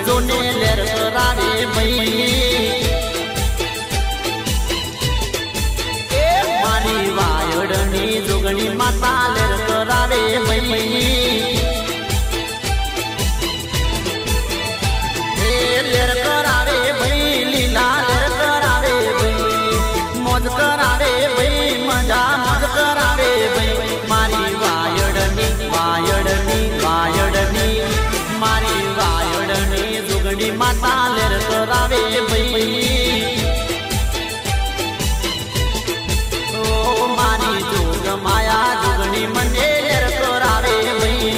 જોને લેર કરાવે ભાઈ મારી વાયડની જોગણી માતા લેર કરાવે ભાઈ લેર કરાવે ભાઈ લીલા લેર કરાવે ભાઈ મોજ કરાવે ભાઈ મજા મોજ કરાવે ભાઈ મારી વાયડની વાયડની વાયડની મારી વાયડની જોગણી માતા લેર કરાવે ભાઈ ઓ મારી જોગ માયા જોગણી મને લેર કરાવે ભાઈ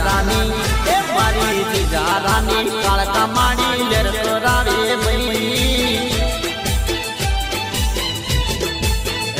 રાની એ મારી જીજા રાની કાળકા માડી લેર કરાવે ભાઈ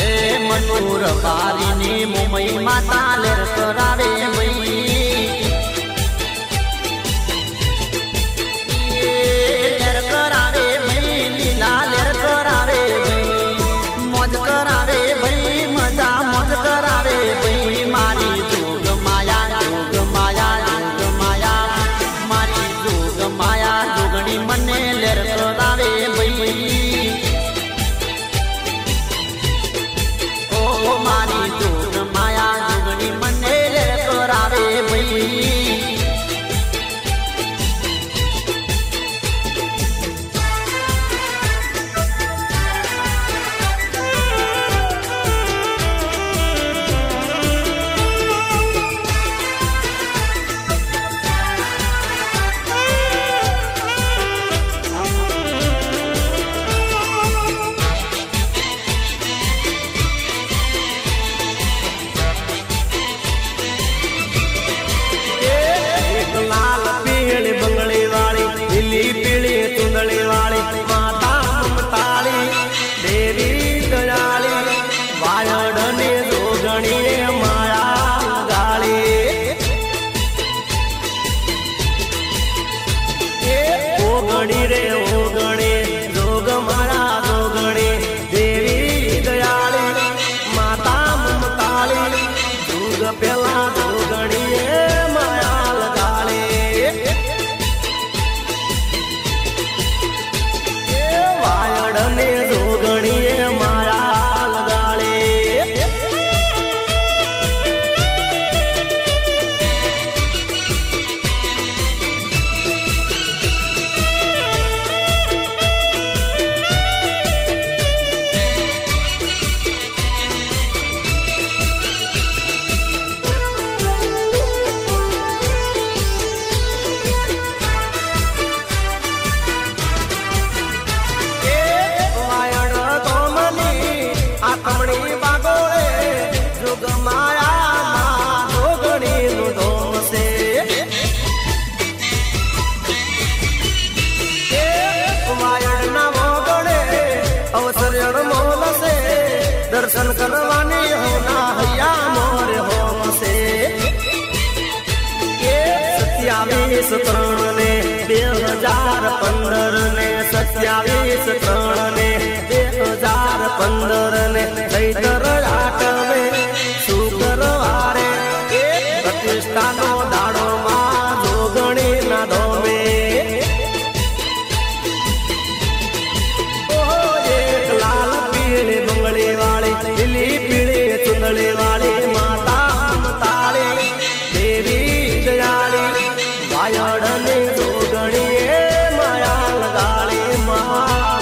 એ મનૂર બારીની મુંબઈ માતા લેર કરાવે ભાઈ લેર કરાવે ભાઈ લીલા લેર કરાવે ભાઈ મોજ કરાવે ભાઈ મજા મોજ કરાવે ભાઈ મારી જોગ માયા જોગણી મને લેર કરાવે ભાઈ ઓ મારી જોગ માયા જોગણી મને લેર કરાવે ભાઈ दर्शन करवानी होना हैया मोर होम से 27 ने 2015 ने 27 ने 2015 ने चैतर आठवे शुक्रवारे प्रतिष्ठा नो दाड़ो मां जोगणी ना धोमे पीली पीली चुंदड़ी वाली माता मताली देवी दयाली वायड़नी जोगणी माया लगाली माँ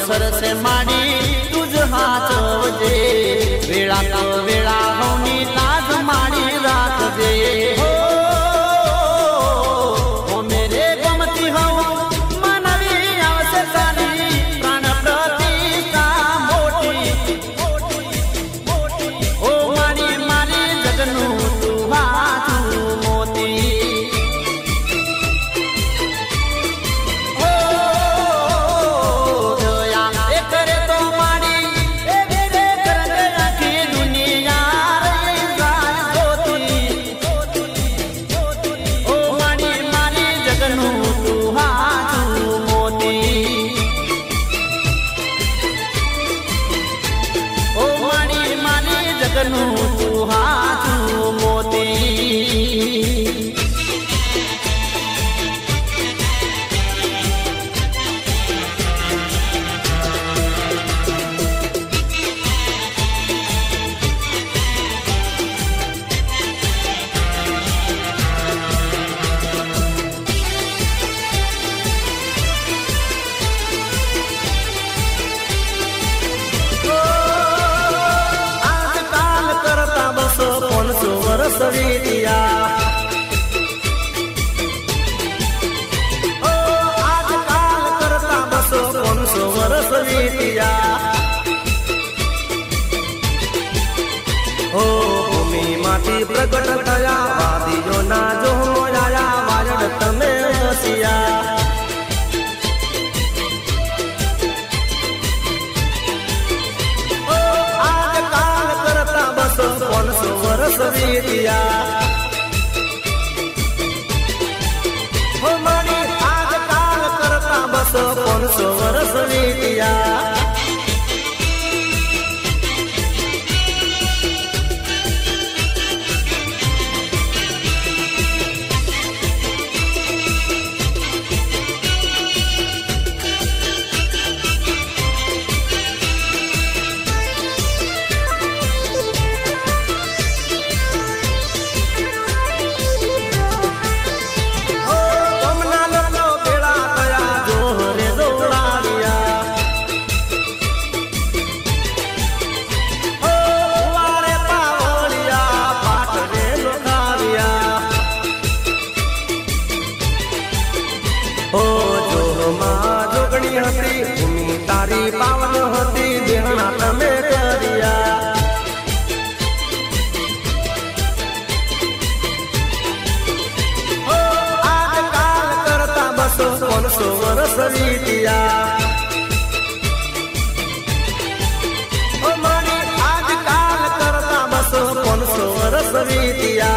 अवसर से माडी तुझ हाथ वजे वेळा तो वेळा होनी लाज माडी राखजे हो मेरे गमती हो मानवी आवश्यकतानी प्राण प्रतिष्ठा मोटी ओ मारी मारी जगनु तू हाथू मोती तू हाथू मोती सवितिया ओ आजकाल करता बसो 500 वर्ष वीतिया ओ भूमि माटी प्रकट थया वादीओ ना जो मोया वाजड तमे हसिया ओ आजकाल करता बसो 500 वर्ष वीतिया हो मानी आजकाल करता बसो 500 वर्ष वीतिया भूमि तारी पावन होती देहना तमे करिया ओ आजकाल करता बसो 500 वर्ष वीतिया ओ मानी आजकाल करता बसो 500 वर्ष वीतिया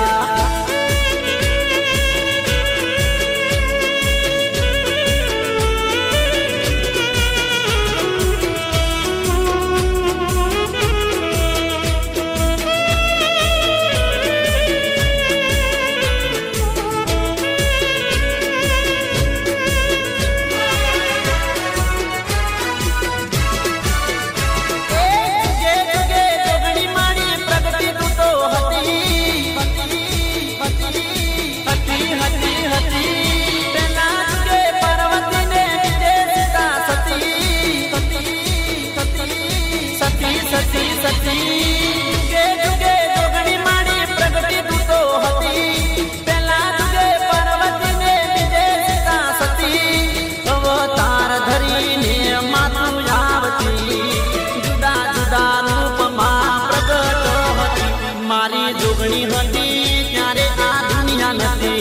जोगणी होती त्यारे आ दुनिया नथी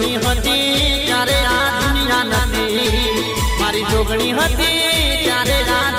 जोगणी होती त्यारे आ दुनिया नथी मारी जोगणी होती त्यारे आ